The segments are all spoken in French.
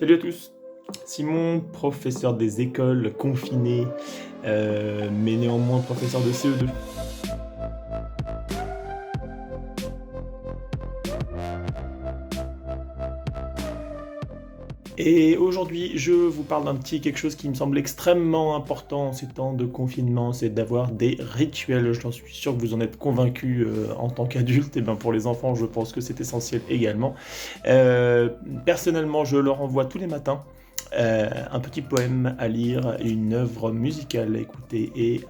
Salut à tous, Simon, professeur des écoles, confiné, mais néanmoins professeur de CE2. Et aujourd'hui, je vous parle d'un petit quelque chose qui me semble extrêmement important en ces temps de confinement, c'est d'avoir des rituels. J'en suis sûr que vous en êtes convaincus en tant qu'adulte, et bien pour les enfants, je pense que c'est essentiel également. Euh, Personnellement, je leur envoie tous les matins un petit poème à lire, une œuvre musicale à écouter et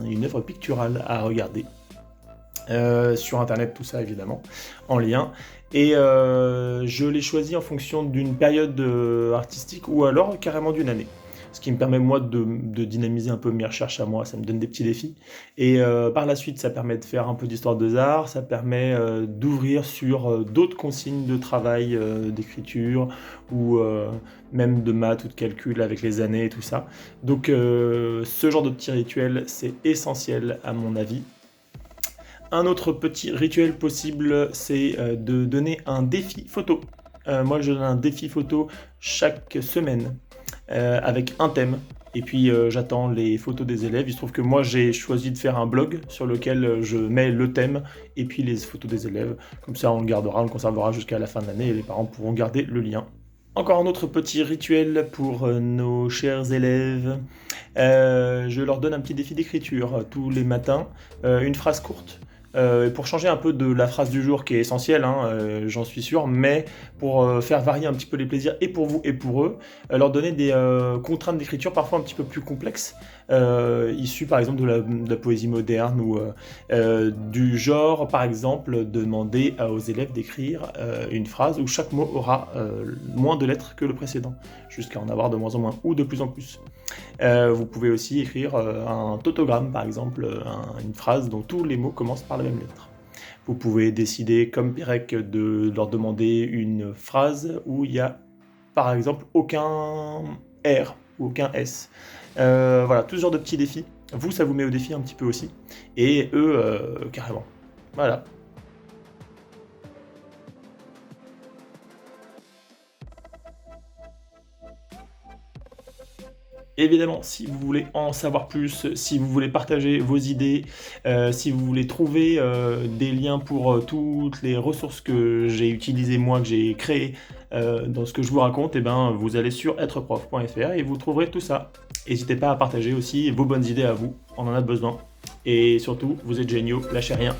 une œuvre picturale à regarder. Sur internet, tout ça évidemment, en lien. Et je l'ai choisi en fonction d'une période artistique ou alors carrément d'une année. Ce qui me permet moi de dynamiser un peu mes recherches à moi, ça me donne des petits défis. Et par la suite, ça permet de faire un peu d'histoire des arts, ça permet d'ouvrir sur d'autres consignes de travail, d'écriture, ou même de maths ou de calcul avec les années et tout ça. Donc ce genre de petit rituel, c'est essentiel à mon avis. Un autre petit rituel possible, c'est de donner un défi photo. Moi, je donne un défi photo chaque semaine avec un thème. Et puis j'attends les photos des élèves. Il se trouve que moi j'ai choisi de faire un blog sur lequel je mets le thème et puis les photos des élèves. Comme ça on le gardera, on le conservera jusqu'à la fin de l'année et les parents pourront garder le lien. Encore un autre petit rituel pour nos chers élèves. Je leur donne un petit défi d'écriture tous les matins, une phrase courte. Pour changer un peu de la phrase du jour qui est essentielle, hein, j'en suis sûr, mais pour faire varier un petit peu les plaisirs et pour vous et pour eux, leur donner des contraintes d'écriture parfois un petit peu plus complexes, issues par exemple de la poésie moderne ou du genre, par exemple, demander aux élèves d'écrire une phrase où chaque mot aura moins de lettres que le précédent, jusqu'à en avoir de moins en moins ou de plus en plus. Vous pouvez aussi écrire un tautogramme, par exemple, une phrase dont tous les mots commencent par la même lettre. Vous pouvez décider, comme Pérec, de leur demander une phrase où il y a, par exemple, aucun R ou aucun S. Voilà, tout ce genre de petits défis. Vous, ça vous met au défi un petit peu aussi. Et eux, carrément. Voilà. Évidemment, si vous voulez en savoir plus, si vous voulez partager vos idées, si vous voulez trouver des liens pour toutes les ressources que j'ai utilisées moi, que j'ai créées dans ce que je vous raconte, et ben, vous allez sur êtreprof.fr et vous trouverez tout ça. N'hésitez pas à partager aussi vos bonnes idées à vous, on en a besoin. Et surtout, vous êtes géniaux, lâchez rien.